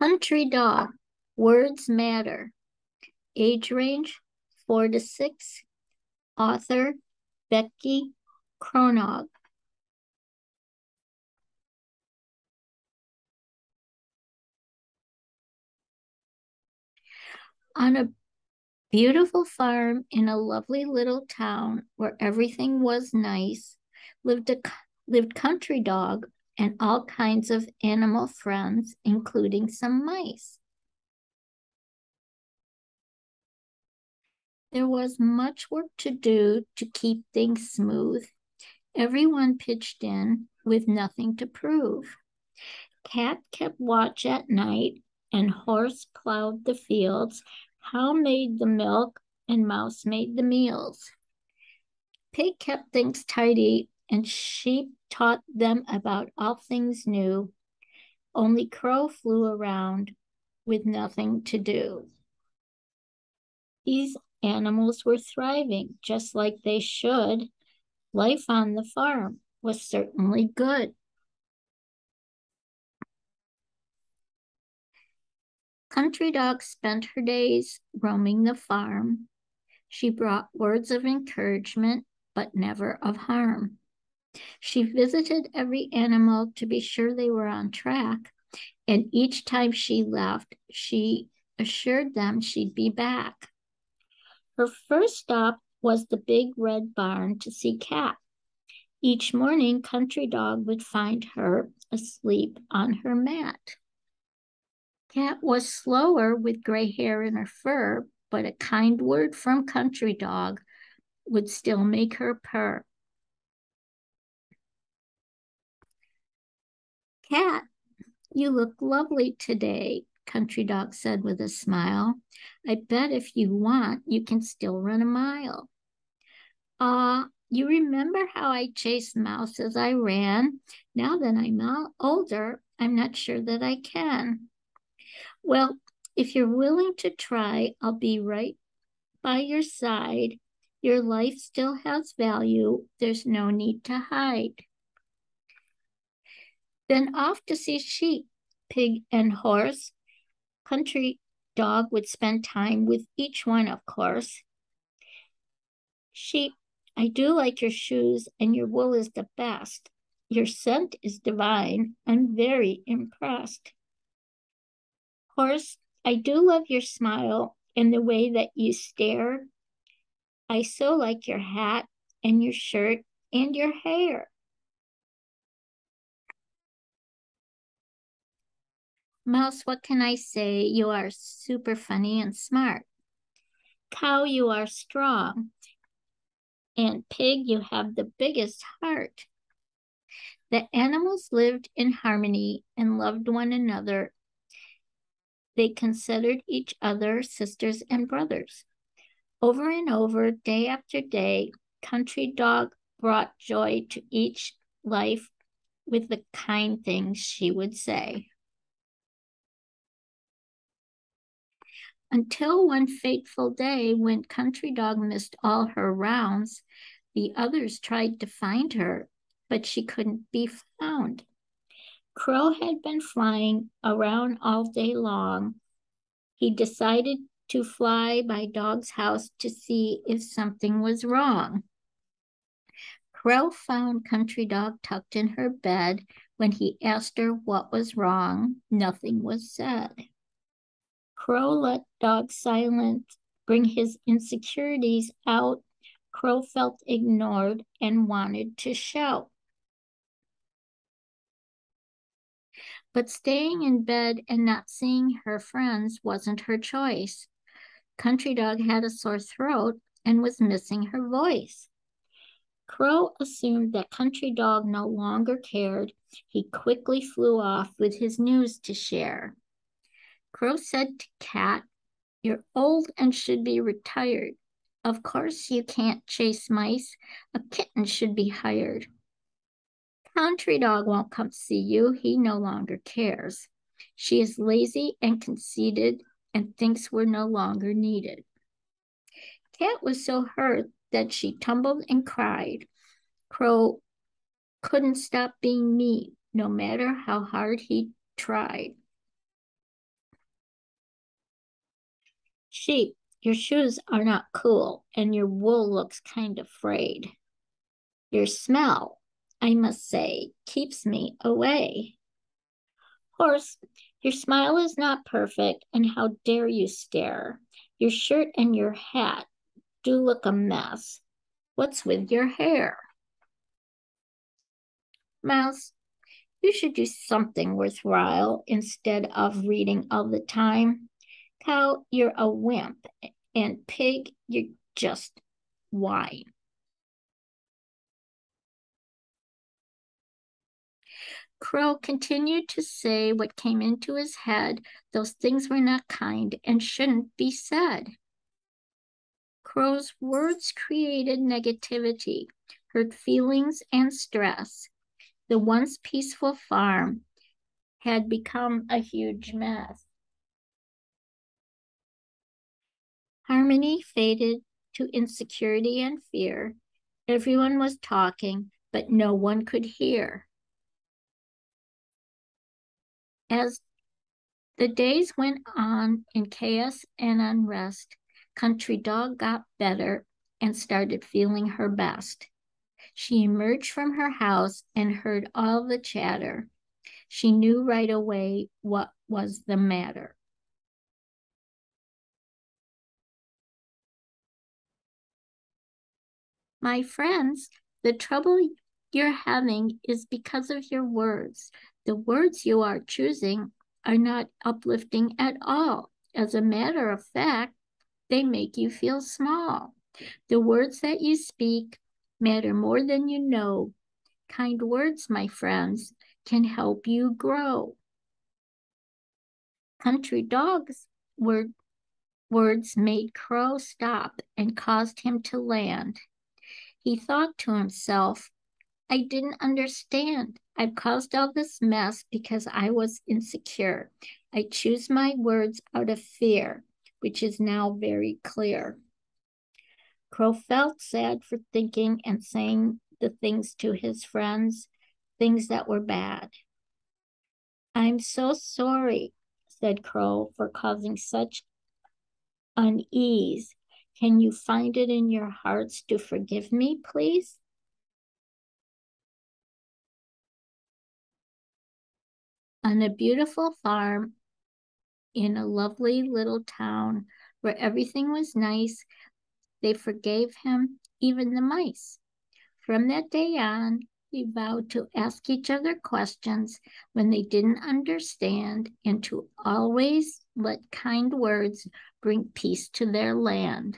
Country dog. Words matter. Age range 4 to 6. Author Becky Cronog. On a beautiful farm in a lovely little town where everything was nice, lived a lived Country Dog and all kinds of animal friends, including some mice. There was much work to do to keep things smooth. Everyone pitched in with nothing to prove. Cat kept watch at night, and Horse plowed the fields. Cow made the milk, and Mouse made the meals. Pig kept things tidy, and Sheep taught them about all things new. Only Crow flew around with nothing to do. These animals were thriving just like they should. Life on the farm was certainly good. Country Dog spent her days roaming the farm. She brought words of encouragement, but never of harm. She visited every animal to be sure they were on track, and each time she left, she assured them she'd be back. Her first stop was the big red barn to see Cat. Each morning, Country Dog would find her asleep on her mat. Cat was slower with gray hair in her fur, but a kind word from Country Dog would still make her purr. Cat, you look lovely today, Country Dog said with a smile. I bet if you want, you can still run a mile. You remember how I chased Mouse as I ran? Now that I'm older, I'm not sure that I can. Well, if you're willing to try, I'll be right by your side. Your life still has value. There's no need to hide. Then off to see Sheep, Pig, and Horse. Country Dog would spend time with each one, of course. Sheep, I do like your shoes, and your wool is the best. Your scent is divine. I'm very impressed. Horse, I do love your smile and the way that you stare. I so like your hat and your shirt and your hair. Mouse, what can I say? You are super funny and smart. Cow, you are strong. And Pig, you have the biggest heart. The animals lived in harmony and loved one another. They considered each other sisters and brothers. Over and over, day after day, Country Dog brought joy to each life with the kind things she would say. Until one fateful day when Country Dog missed all her rounds, the others tried to find her, but she couldn't be found. Crow had been flying around all day long. He decided to fly by Dog's house to see if something was wrong. Crow found Country Dog tucked in her bed. When he asked her what was wrong, nothing was said. Crow let Dog's silence bring his insecurities out. Crow felt ignored and wanted to shout. But staying in bed and not seeing her friends wasn't her choice. Country Dog had a sore throat and was missing her voice. Crow assumed that Country Dog no longer cared. He quickly flew off with his news to share. Crow said to Cat, "You're old and should be retired. Of course you can't chase mice. A kitten should be hired. Country Dog won't come see you. He no longer cares. She is lazy and conceited and thinks we're no longer needed." Cat was so hurt that she tumbled and cried. Crow couldn't stop being mean, no matter how hard he tried. Sheep, your shoes are not cool, and your wool looks kind of frayed. Your smell, I must say, keeps me away. Horse, your smile is not perfect, and how dare you stare? Your shirt and your hat do look a mess. What's with your hair? Mouse, you should do something worthwhile instead of reading all the time. Cow, you're a wimp, and pig, you're just wine. Crow continued to say what came into his head. Those things were not kind and shouldn't be said. Crow's words created negativity, hurt feelings, and stress. The once peaceful farm had become a huge mess. Harmony faded to insecurity and fear. Everyone was talking, but no one could hear. As the days went on in chaos and unrest, Country Dog got better and started feeling her best. She emerged from her house and heard all the chatter. She knew right away what was the matter. My friends, the trouble you're having is because of your words. The words you are choosing are not uplifting at all. As a matter of fact, they make you feel small. The words that you speak matter more than you know. Kind words, my friends, can help you grow. Country Dog's words made Crow stop and caused him to land. He thought to himself, I didn't understand. I've caused all this mess because I was insecure. I choose my words out of fear, which is now very clear. Crow felt sad for thinking and saying the things to his friends, things that were bad. I'm so sorry, said Crow, for causing such unease. Can you find it in your hearts to forgive me, please? On a beautiful farm in a lovely little town where everything was nice, they forgave him, even the mice. From that day on, they vowed to ask each other questions when they didn't understand and to always let kind words bring peace to their land.